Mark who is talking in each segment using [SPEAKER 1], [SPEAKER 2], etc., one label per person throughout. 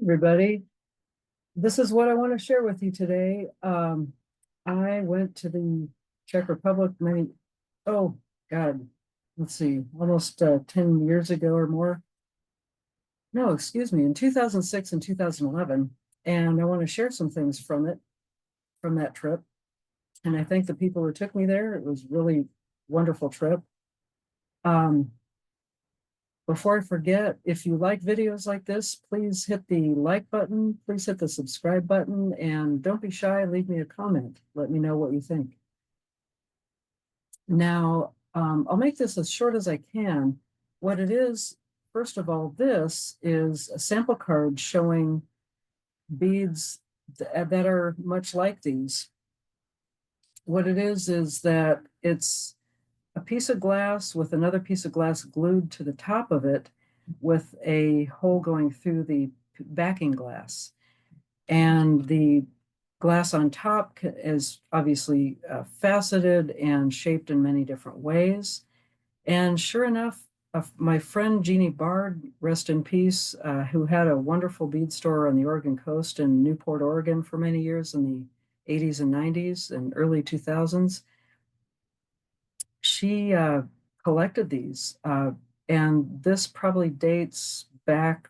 [SPEAKER 1] Everybody. This is what I want to share with you today. I went to the Czech Republic oh God, let's see, almost 10 years ago or more. No, excuse me, in 2006 and 2011. And I want to share some things from that trip. And I thank the people who took me there. It was really wonderful trip. Um, Before I forget, if you like videos like this, please hit the like button, please hit the subscribe button, and don't be shy, leave me a comment. Let me know what you think. Now, I'll make this as short as I can. What it is, first of all, this is a sample card showing beads that are much like these. What it is that it's a piece of glass with another piece of glass glued to the top of it with a hole going through the backing glass. And the glass on top is obviously faceted and shaped in many different ways. And sure enough, my friend Jeannie Bard, rest in peace, who had a wonderful bead store on the Oregon coast in Newport, Oregon for many years in the 80s and 90s and early 2000s, she collected these. And this probably dates back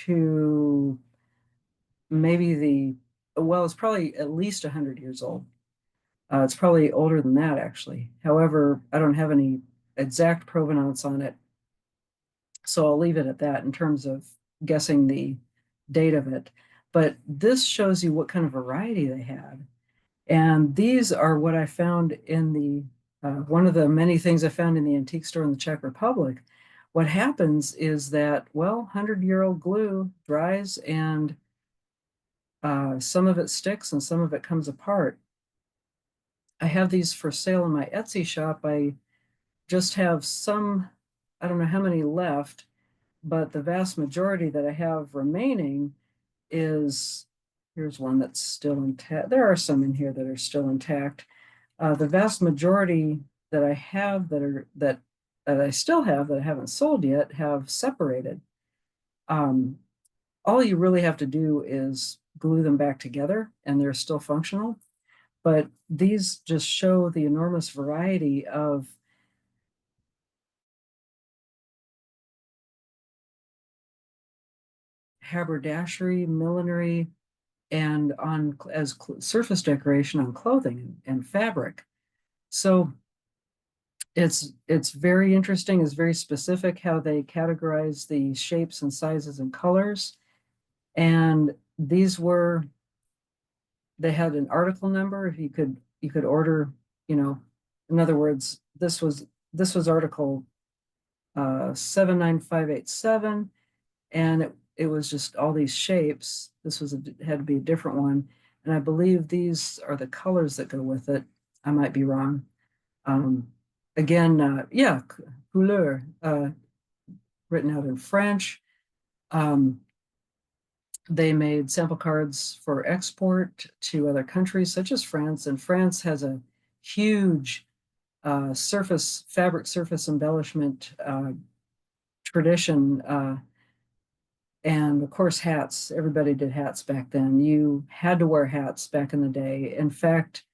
[SPEAKER 1] to maybe well, it's probably at least 100 years old. It's probably older than that, actually. However, I don't have any exact provenance on it. So I'll leave it at that in terms of guessing the date of it. But this shows you what kind of variety they had. And these are what I found in one of the many things I found in the antique store in the Czech Republic. What happens is that, well, 100-year-old glue dries and some of it sticks and some of it comes apart. I have these for sale in my Etsy shop. I just have some, I don't know how many left, but the vast majority that I have remaining is, here's one that's still intact. There are some in here that are still intact. The vast majority that I have that I still have that I haven't sold yet have separated. Um, all you really have to do is glue them back together and they're still functional. But these just show the enormous variety of haberdashery, millinery, and on as surface decoration on clothing and fabric. So it's very interesting. It's very specific how they categorize the shapes and sizes and colors. And these were, they had an article number. If you could order, you know, in other words, this was article 79587, and it was just all these shapes. This was had to be a different one, and I believe these are the colors that go with it. I might be wrong. Um, Again, yeah, couleur, written out in French. Um, they made sample cards for export to other countries such as France, and France has a huge fabric surface embellishment tradition. And of course, hats. Everybody did hats back then. You had to wear hats back in the day. In fact,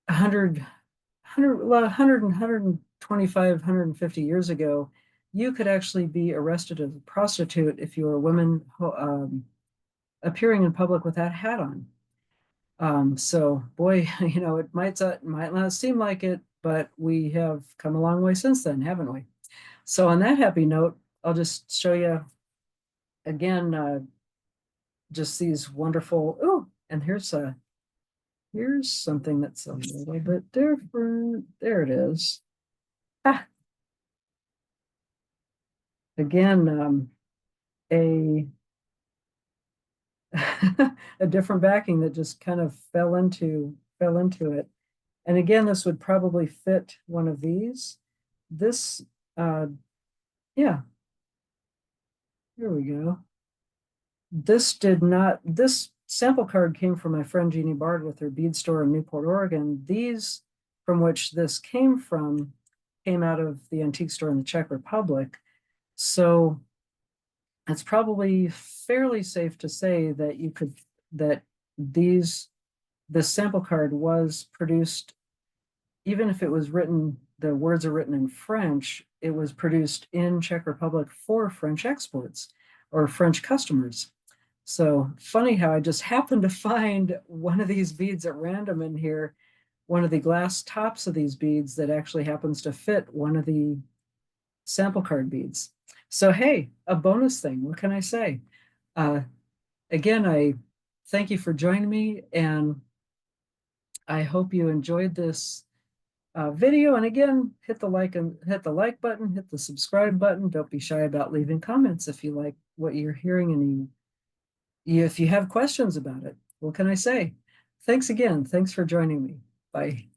[SPEAKER 1] 100, 100, 125, 150 years ago, you could actually be arrested as a prostitute if you were a woman appearing in public with that hat on. So, boy, it might not seem like it, but we have come a long way since then, haven't we? So, on that happy note, I'll just show you again just these wonderful. Oh, and here's something that's a little bit different. There it is. Ah, again, a a different backing that just kind of fell into it. And again, this would probably fit one of these. This, yeah, here we go. This sample card came from my friend Jeannie Bard with her bead store in Newport, Oregon. These from which this came from came out of the antique store in the Czech Republic. So it's probably fairly safe to say that that these, this sample card was produced, even if it was written, the words are written in French, it was produced in Czech Republic for French exports or French customers. So funny how I just happened to find one of these beads at random in here, one of the glass tops of these beads that actually happens to fit one of the sample card beads. So, hey, a bonus thing, what can I say? Uh, Again, I thank you for joining me, and I hope you enjoyed this video. And again, hit the like button, hit the subscribe button. Don't be shy about leaving comments if you like what you're hearing, and if you have questions about it. What can I say? Thanks again. Thanks for joining me. Bye.